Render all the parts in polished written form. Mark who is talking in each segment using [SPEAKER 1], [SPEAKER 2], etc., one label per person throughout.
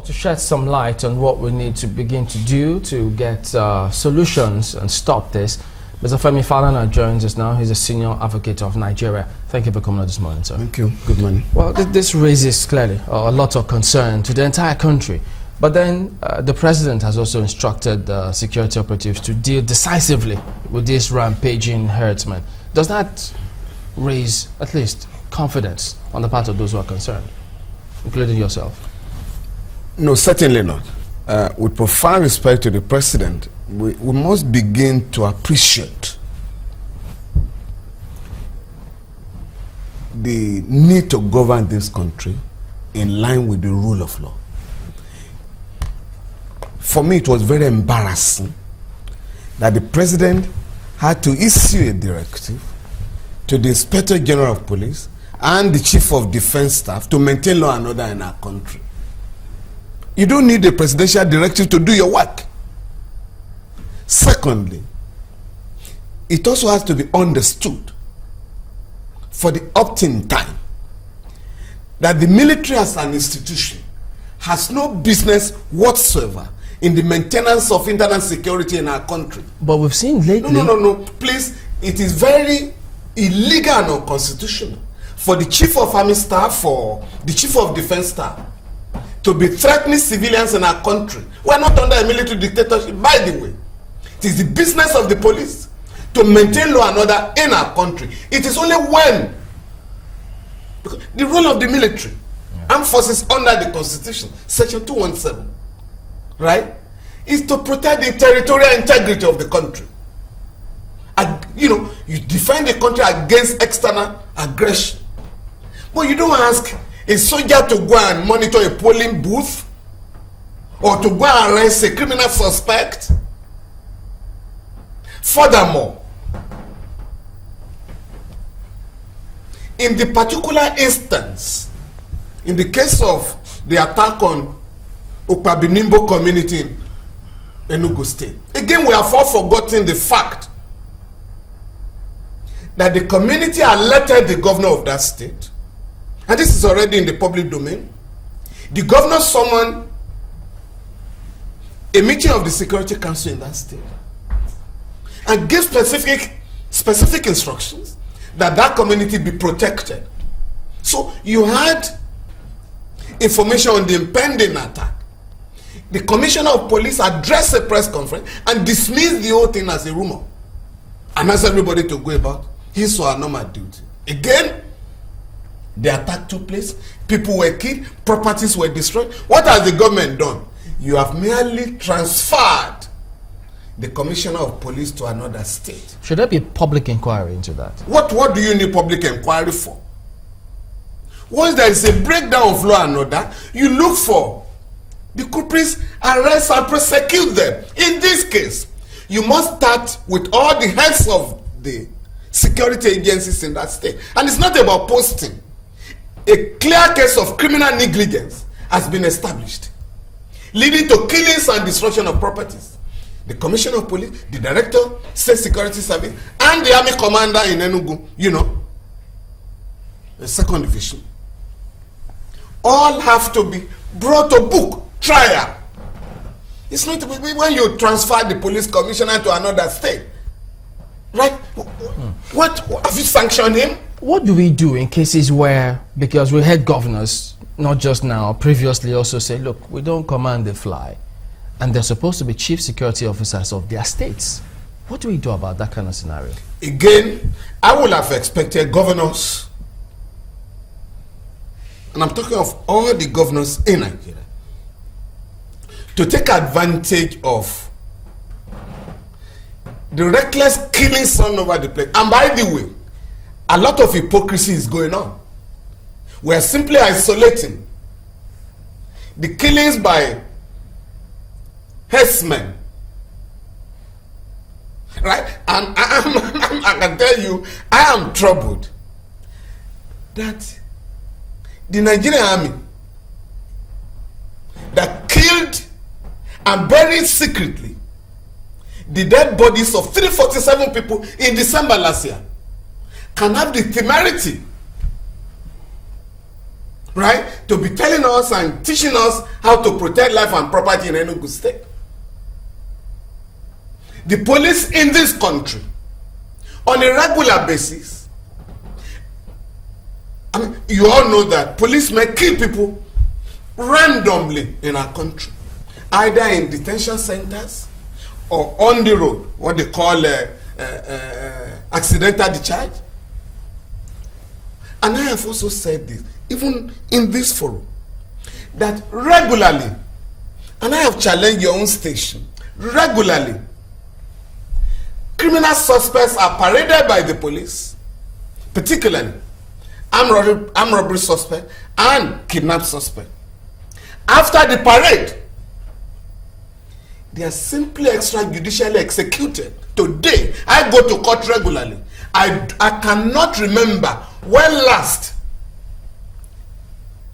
[SPEAKER 1] to shed some light on what we need to begin to do to get solutions and stop this. Mr. Femi Falana joins us now. He's a senior advocate of Nigeria. Thank you for coming on this morning, sir.
[SPEAKER 2] Thank you. Good morning.
[SPEAKER 1] Well, this raises clearly a lot of concern to the entire country. But then the president has also instructed the security operatives to deal decisively with this rampaging herdsmen. Does that raise at least confidence on the part of those who are concerned, including yourself?
[SPEAKER 2] No, certainly not. With profound respect to the president, we must begin to appreciate the need to govern this country in line with the rule of law. For me, it was very embarrassing that the president had to issue a directive to the Inspector General of Police and the Chief of Defense Staff to maintain law and order in our country. You don't need a presidential directive to do your work. Secondly, it also has to be understood for the opt-in time that the military as an institution has no business whatsoever in the maintenance of internal security in our country.
[SPEAKER 1] But we've seen lately...
[SPEAKER 2] No. Please, it is very illegal and unconstitutional for the Chief of Army Staff or the Chief of Defense Staff to be threatening civilians in our country. We are not under a military dictatorship, by the way. It is the business of the police to maintain law and order in our country. It is only when the role of the military, armed forces under the Constitution, Section 217, right, is to protect the territorial integrity of the country. You defend the country against external aggression. But you don't ask a soldier to go and monitor a polling booth or to go and arrest a criminal suspect. Furthermore, in the particular instance, in the case of the attack on Ukpabinimbo community in Enugu State, again we have all forgotten the fact that the community alerted the governor of that state, and this is already in the public domain. The governor summoned a meeting of the Security Council in that state and gave specific instructions that community be protected. So you had information on the impending attack. The Commissioner of Police addressed a press conference and dismissed the whole thing as a rumor and asked everybody to go about his or her normal duty. Again, the attack took place, people were killed, properties were destroyed. What has the government done? You have merely transferred the Commissioner of Police to another state.
[SPEAKER 1] Should there be public inquiry into that?
[SPEAKER 2] What do you need public inquiry for? Once there is a breakdown of law and order, you look for the culprits, arrest and prosecute them. In this case, you must start with all the heads of the security agencies in that state. And it's not about posting. A clear case of criminal negligence has been established, leading to killings and destruction of properties. The Commissioner of Police, the Director, State Security Service, and the Army Commander in Enugu, the Second Division, all have to be brought to book, trial. It's not when you transfer the police commissioner to another state, right? What have you sanctioned him?
[SPEAKER 1] What do we do in cases where, because we had governors, not just now, previously also say, look, we don't command the fly, and they're supposed to be chief security officers of their states? What do we do about that kind of scenario?
[SPEAKER 2] Again, I would have expected governors, and I'm talking of all the governors in Nigeria, to take advantage of the reckless killings all over the place. And by the way, a lot of hypocrisy is going on. We are simply isolating the killings by herdsmen, right? And I can tell you, I am troubled that the Nigerian army that killed and buried secretly the dead bodies of 347 people in December last year can have the temerity right, to be telling us and teaching us how to protect life and property in Enugu State. The police in this country, on a regular basis, I mean, you all know that policemen kill people randomly in our country, either in detention centers or on the road, what they call accidental discharge. And I have also said this, even in this forum, that regularly, and I have challenged your own station, regularly, criminal suspects are paraded by the police, particularly armed robbery suspect and kidnap suspect. After the parade, they are simply extrajudicially executed. Today, I go to court regularly. I cannot remember when last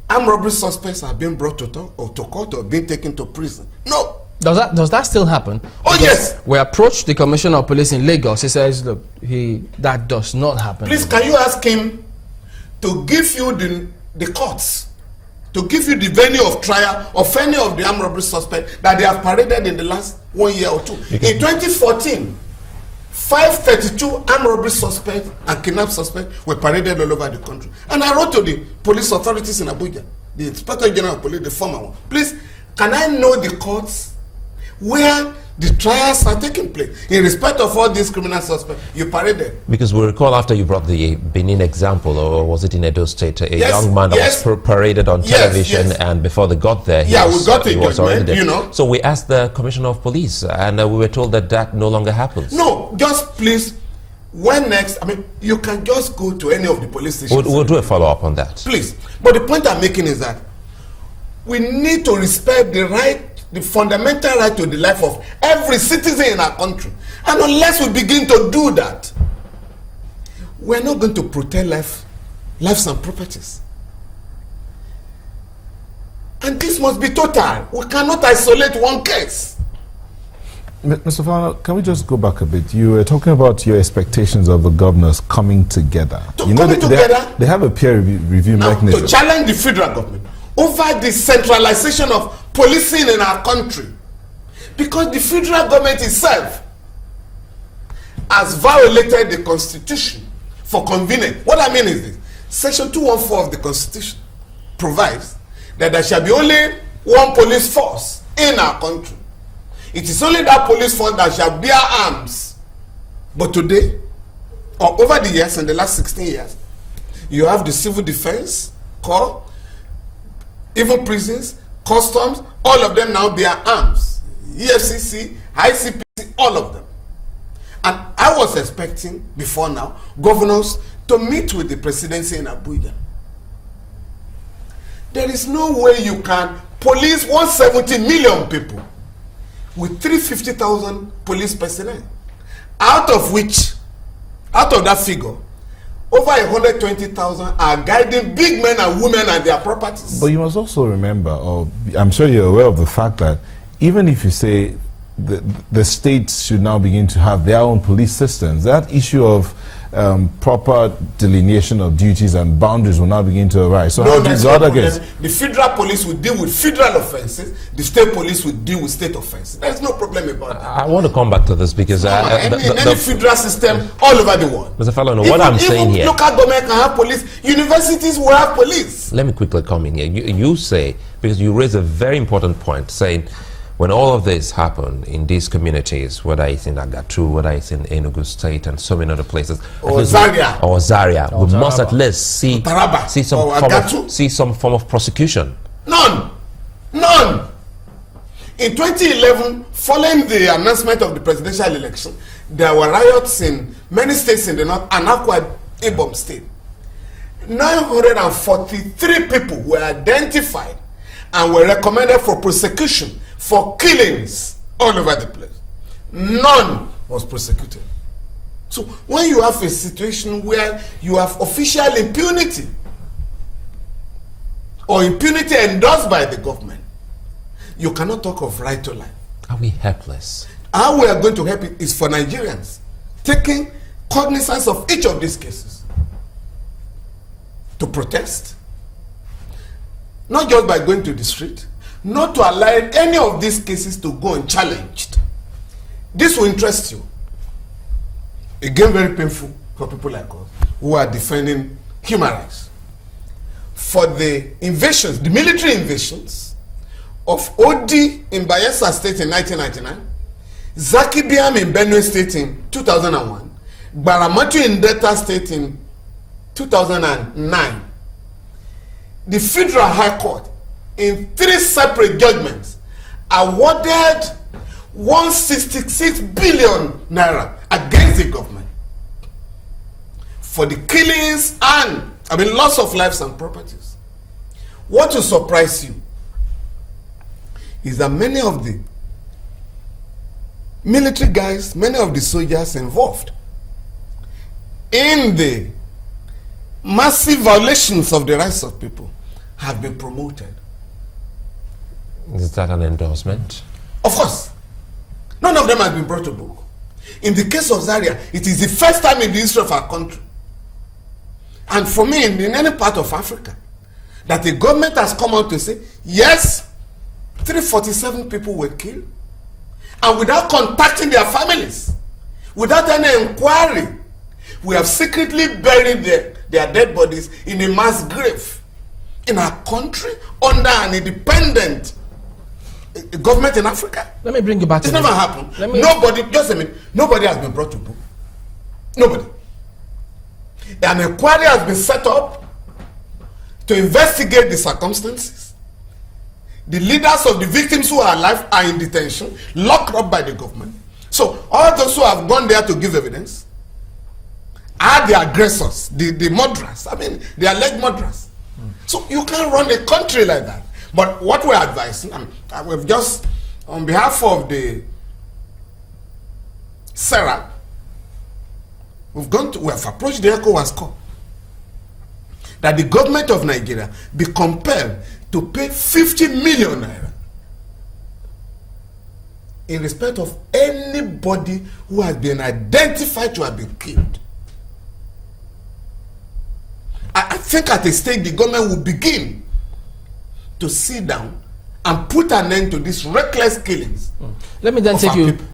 [SPEAKER 2] armed robbery suspects are being brought to court or being taken to prison. No.
[SPEAKER 1] Does that still happen?
[SPEAKER 2] Oh,
[SPEAKER 1] because
[SPEAKER 2] yes.
[SPEAKER 1] We approached the Commissioner of Police in Lagos. He says, look, that does not happen.
[SPEAKER 2] Please, can you ask him to give you the courts, to give you the venue of trial of any of the armed robbery suspects that they have paraded in the last 1 year or two? In 2014, 532 armed robbery suspects and kidnap suspects were paraded all over the country. And I wrote to the police authorities in Abuja, the Inspector General of Police, the former one. Please, can I know the courts where the trials are taking place in respect of all these criminal suspects you paraded?
[SPEAKER 3] Because we recall after you brought the Benin example, or was it in Edo State, a young man that was paraded on television, and before they got there, he was already there.
[SPEAKER 2] You know.
[SPEAKER 3] So we asked the Commissioner of Police, and we were told that no longer happens.
[SPEAKER 2] No, just please, when next, I mean, you can just go to any of the police stations.
[SPEAKER 3] We'll do a follow-up on that.
[SPEAKER 2] Please. But the point I'm making is that we need to respect the fundamental right to the life of every citizen in our country. And unless we begin to do that, we're not going to protect lives and properties. And this must be total. We cannot isolate one case.
[SPEAKER 4] Mr. Falana, can we just go back a bit? You were talking about your expectations of the governors coming together. They have a peer review mechanism.
[SPEAKER 2] To challenge the federal government over the centralization of policing in our country, because the federal government itself has violated the Constitution for convenience. What I mean is this: Section 214 of the Constitution provides that there shall be only one police force in our country. It is only that police force that shall bear arms. But today, or over the years, in the last 16 years, you have the civil defense corps, even prisons, customs, all of them now bear arms. EFCC, ICPC, all of them. And I was expecting, before now, governors to meet with the presidency in Abuja. There is no way you can police 170 million people with 350,000 police personnel, out of that figure, over 120,000 are guiding big men and women and their properties.
[SPEAKER 4] But you must also remember, or I'm sure you're aware of the fact that even if you say the states should now begin to have their own police systems, that issue of proper delineation of duties and boundaries will now begin to arise. So
[SPEAKER 2] the federal police will deal with federal offenses, the state police will deal with state offenses. There's no problem about that.
[SPEAKER 3] I want to come back to this because
[SPEAKER 2] any federal system all over the world.
[SPEAKER 3] Mr. Falana, what I'm saying here,
[SPEAKER 2] local government can have police, universities will have police.
[SPEAKER 3] Let me quickly come in here. You say, because you raise a very important point, saying when all of this happened in these communities, whether it's in Agatu, whether it's in Enugu State and so many other places,
[SPEAKER 2] or Zaria,
[SPEAKER 3] we must at least see some form of prosecution.
[SPEAKER 2] None. In 2011, following the announcement of the presidential election, there were riots in many states in the north and Akwa Ibom State. 943 people were identified and were recommended for prosecution for killings all over the place. None was prosecuted. So when you have a situation where you have official impunity or impunity endorsed by the government, you cannot talk of right to life.
[SPEAKER 3] Are we helpless?
[SPEAKER 2] How we are going to help it is for Nigerians taking cognizance of each of these cases to protest not just by going to the street, not to allow any of these cases to go unchallenged. This will interest you. Again, very painful for people like us who are defending human rights. For the invasions, the military invasions of Odi in Bayelsa State in 1999, Zaki Biam in Benue State in 2001, Baramatu in Delta State in 2009, the Federal High Court in 3 separate judgments awarded 166 billion naira against the government for the killings and loss of lives and properties. What will surprise you is that many of the military guys, many of the soldiers involved in the massive violations of the rights of people have been promoted.
[SPEAKER 3] Is that an endorsement?
[SPEAKER 2] Of course. None of them has been brought to book. In the case of Zaria, it is the first time in the history of our country, and for me, in any part of Africa, that the government has come out to say, yes, 347 people were killed, and without contacting their families, without any inquiry, we have secretly buried their dead bodies in a mass grave in our country under an independent government in Africa.
[SPEAKER 1] Let me bring you back to
[SPEAKER 2] this. Never happened. Nobody, just a minute, nobody has been brought to book. Nobody. An inquiry has been set up to investigate the circumstances. The leaders of the victims who are alive are in detention, locked up by the government. So all those who have gone there to give evidence are the aggressors, the murderers. The alleged murderers. So you can't run a country like that. But what we're advising, we've just, on behalf of the Sarah, we have approached the ECOWAS Corps that the government of Nigeria be compelled to pay 50 million naira in respect of anybody who has been identified to have been killed. I think at a stage the government will begin to sit down and put an end to these reckless killings.
[SPEAKER 1] Let me then take you